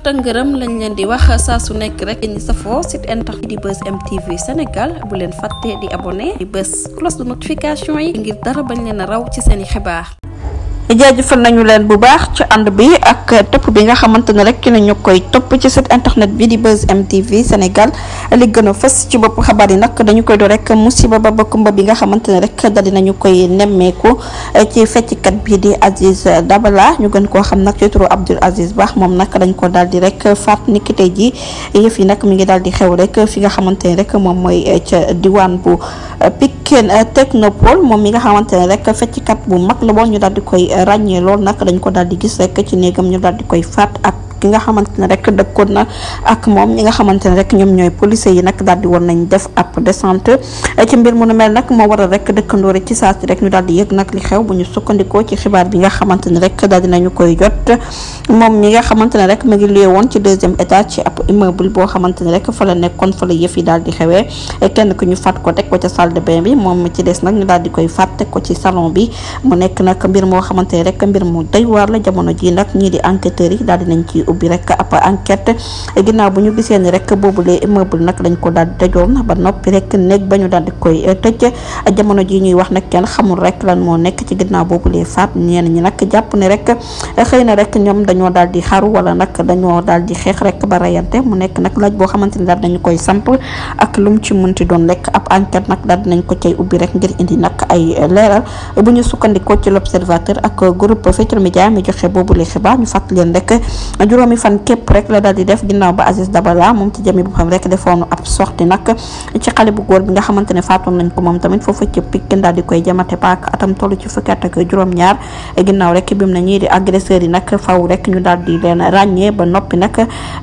tëngërëm lañ leen di wax saa su nekk rek ñi safoo site internet di Buzz M TV Sénégal bu leen fàtte di abonné di bës cloche de notification yi ngir dara bañ leen a raw ci seeni xibaar. jaajëfal nañu leen bu baax ci ànd bi ak topp bi nga xamante ne rek ñu koy topp ci site internet bi di Buzz M TV Sénégal li gën a fës ci bopp xabaar yi nag dañu koy do rek musiba ba kumba bi nga xamante ne rek dal dinañu koy nemmeeku ci fecckat bi di Aziz Dabala ñu gën koo xam nag ci turu Abdoul Aziz Ba moom nag dañ ko daal di rek faat niki tey ji yëf yi nag mi ngi daal di xew rek fi nga xamante ne rek moom mooy ca diwaan bu Pikine Technopole moom mi nga xamante ne rek fecckat bu mag la woon ñu daal di koy ràññee lool nag dañ ko daal di gis rek ci néegam ñu daal di koy faat ak ki nga xamante ne rek dëkkoon na ak moom ñi nga xamante ne rek ñoom ñooy police yi nag daal di woon nañ def ab descente ci mbir mu nu mel nag moo waral rek dëkkandoo rek ci saa si rek ñu daal di yëg nag li xew bu ñu sukkandikoo ci xibaar bi nga xamante ne rek daal dinañu koy jot moom mi nga xamante ne rek mu ngi luye woon ci deuxième étage ci ab immeuble boo xamante ne rek fa la nekkoon fa la yëf yi daal di xewee kenn ku ñu faat ko teg ko ca salle de bain bi moom ci des nag ñu daal di koy faat teg ko ci salon bi mu nekk nag mbir moo xamante ne rek mbir mu doy waar la jamono ji nag ñii di enquêteurs yi daal dinañ ci ubbi rek ab enquête ginnaaw bu ñu gisee ni rek boobule immeuble nag dañ ko daal di tëjoon ba noppi rek néeg ba ñu daal di koy tëj jamono ji ñuy wax nag kenn xamul rek lan moo nekk ci ginnaaw boobule faat ñenn ñi nag jàpp ne rek xëy na rek ñoom dañoo daal di xaru wala nag dañoo daal di xeex rek ba rayante mu nekk nag laaj boo xamante ni daal dañu koy samp ak lu mu ci mënti doon rek ab enquête nag daal dinañ ko cay ubbi rek ngir indi nag ay leeral bu ñu sukkandikoo ci l'observateur ak groupe Futurs Médias mi joxe boobule xibaar ñu fàttali leen rek juróomi fan képp rek la daal di def ginnaaw ba Aziz Dabala moom ci jëmi boppam rek defoon ab sortie nag ci xale bu góor bi nga xamante ne faatoon nañ ko moom tamit foofu ci Pikine daal di koy jamate paak atam toll ci fukki at ak juróom-ñaar ginnaaw rek bim na ñii di agresseurs yi nag faw rek ñu daal di leen ràññee ba noppi nag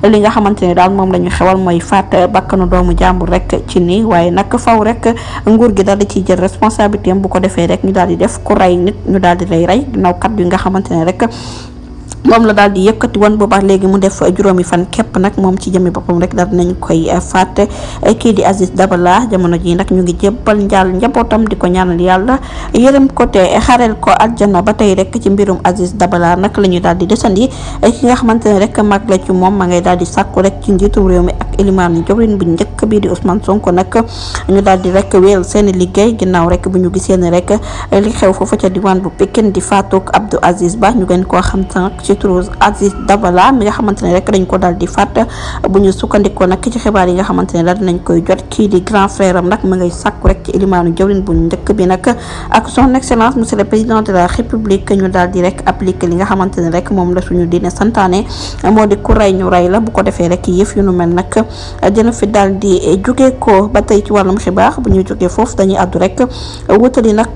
li nga xamante ne daal moom la ñu xewal mooy faat bakkanu doomu jàmbur rek ci nii waaye nag faw rek nguur gi daal di ciy jël responsabilité bu ko defee rek ñu daal di def ku rey nit ñu daal di lay rey ginnaaw kat yi nga xamante ne rek moom la daal di yëkkati woon boobaa léegi mu def juróomi fan képp nag moom ci jëmmi boppam rek daal nañ koy faat kii di Aziz Dabala jamono ji nag ñu ngi jébbal njabootam di ko ñaanal yàlla yërëm ko te xareel ko aljana ba tey rek ci mbirum Aziz Dabala nag la ñu daal di desandi ki nga xamante ne rek mag la ci moom ma ngay daal di sàkku rek ci njiitu réew mi ak ilimaan jawriñ bu njëkk bii di Ousmane Sonko nag ñu daal di rek wéyal seeni liggéey ginnaaw rek bu ñu gisee ne rek li xew foofu ca diwaan bu Pikine di faatook Abdou Aziz Ba ñu gën koo xam ci turu Aziz Dabala mi nga xamante ne rek dañ ko daal di faat bu ñu sukkandikoo nag ci xibaar yi nga xamante ne daal dinañ koy jot kii di grand frère am nag ma ngay sàkku rek ci ilimaanu jawriñ bu njëkk bi nag ak son excellence monsieur le président de la république ñu daal di rek appliquer li nga xamante ne rek moom la suñu diine santaane moo di ku rey ñu rey la bu ko defee rek yëf yu nu mel nag dina fi daal di jóge ko ba tey ci wàllum xibaar bu ñu jógee foofu dañuy àddu rek wutali nag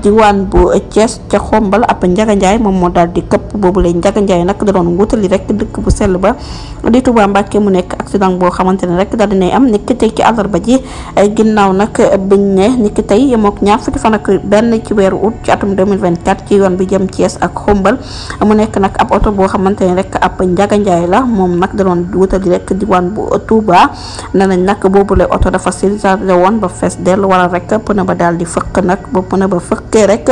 diwaan bu Thiès ca Xombal ab Njaga Njaay moom moo daal di këpp boobu lay Njaga Njaay nag da doon wutali rek dëkk bu sell ba di Touba Mbàkke mu nekk accident boo xamante ne rek daal dinay am niki tey ci àllarba ji ginnaaw nag biñ ne niki tey yemook ñaar fukki fan ak benn ci weeru août ci atum 2024 ci yoon bi jëm Thiès ak Xombal mu nekk nag ab oto boo xamante ne rek ab Njaga Njaay la moom nag da doon wutali rek diwaan bu Touba ne nañ nag boobule oto dafa surchargé woon ba fees dell wala rek pneu ba daal di fëkk nag ba pneu ba fëkkee rek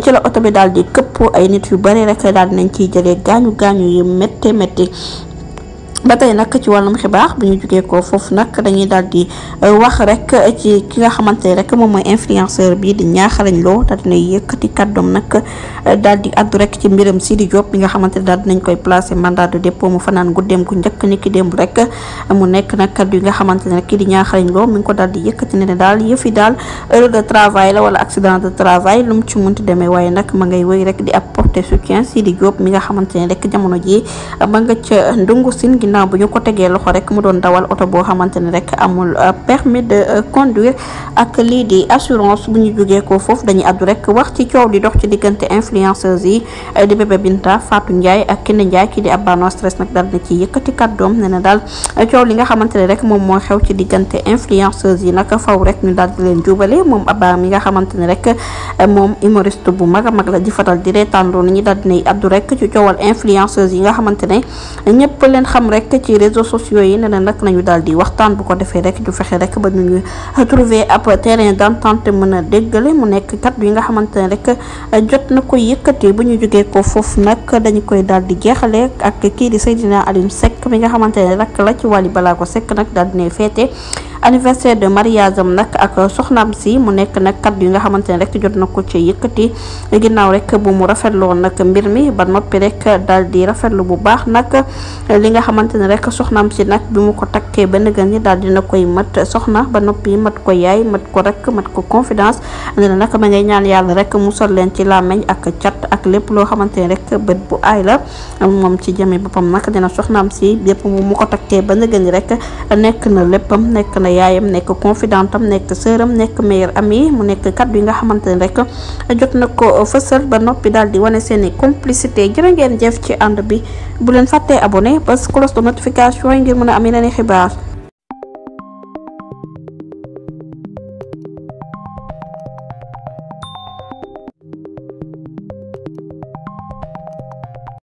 ci la oto bi daal di këpp ay nit yu bari rek daal dinañ ciy jëlee gaañu yu métti métti ba tey nag ci wàllum xibaar bu ñu jógee ko foofu nag dañuy daal di wax rek ci ki nga xamante ne rek moom mooy influenceur bi di Ñaaxarañ Lo daal dina yëkkati kàddoom nag daal di addu rek ci mbiram Sidi Diop bi nga xamante ne daal dinañ koy placer mandat de dépôt mu fanaan guddeem gu njëkk ni ki démb rek mu nekk nag kàddu yi nga xamante ne rek kii di Ñaaxarañ Lo mi ngi ko daal di yëkkati ne daal yëf yi daal heure de travail la wala accident de travail lu mu ci munti demee waaye nag ma ngay wéy rek di apporter soutien Sidi Diop mi nga xamante ne rek jamono ji ma nga ca Ndungu Sine ginnaaw bu ñu ko tegee loxo rek mu doon dawal oto boo xamante ne rek amul permis de conduire ak lii di assurance bu ñu jógee ko foofu dañuy addu rek wax ci coow di dox ci diggante influenceuse yi di Bébé Binta Fatou Ndiaye ak Kiné Ndiaye kii di Abba No Stress nag daal na ci yëkkati kàddoom ne na daal coow li nga xamante ne rek moom moo xew ci diggante influenceuse yi nag faw rek ñu daal di leen jubale moom Abba mi nga xamante ne rek moom humoriste bu mag a mag la di fatal di reetaanloo ni ñi daal dinay addu rek ci coowal influenceuse yi nga xamante ne ñëpp leen xam rek rek ci réseaux sociaux yi ne nag nañu daal di waxtaan bu ko defee rek ñu fexe rek ba ñu trouver ab terrain d'entente mën a déggale mu nekk kat yi nga xamante ne rek jot na ko yëkkati. bu ñu jógee ko foofu nag dañu koy daal di jeexale ak kii di Seydina Alioune Seck mi nga xamante ne rek la ci Wally Ballago Seck nag daal dina féete anniversaire de mariage am nag ak soxnaam si mu nekk nag kat yi nga xamante ne rek jot na ko ci yëkkati ginnaaw rek bu mu rafetloon nag mbir mi ba noppi rek daal di rafetlu bu baax nag li nga xamante ne rek soxnaam si nag bi mu ko takkee ba nëgën ni daal dina koy mat soxna ba noppi mat ko yaay mat ko rek mat ko confidence ne na nag ma ngay ñaan yàlla rek musal leen ci làmmeñ ak cat ak lépp loo xamante ne rek bët bu aay la moom ci jëme boppam nag dina soxnaam si lépp mu ko takkee ba nëgën ni rek nekk na léppam nekk na yaayam nekk confidentam nekk sëram nekk meilleur ami mu nekk kaddu yi nga xamante ne rek jot na ko fësal ba noppi daal di wane seeni complicité jërë ngeen jëf ci ànd bi bu leen fàttee abonné parce que cloche de notification yi ngir mën a am yeneen i xibaar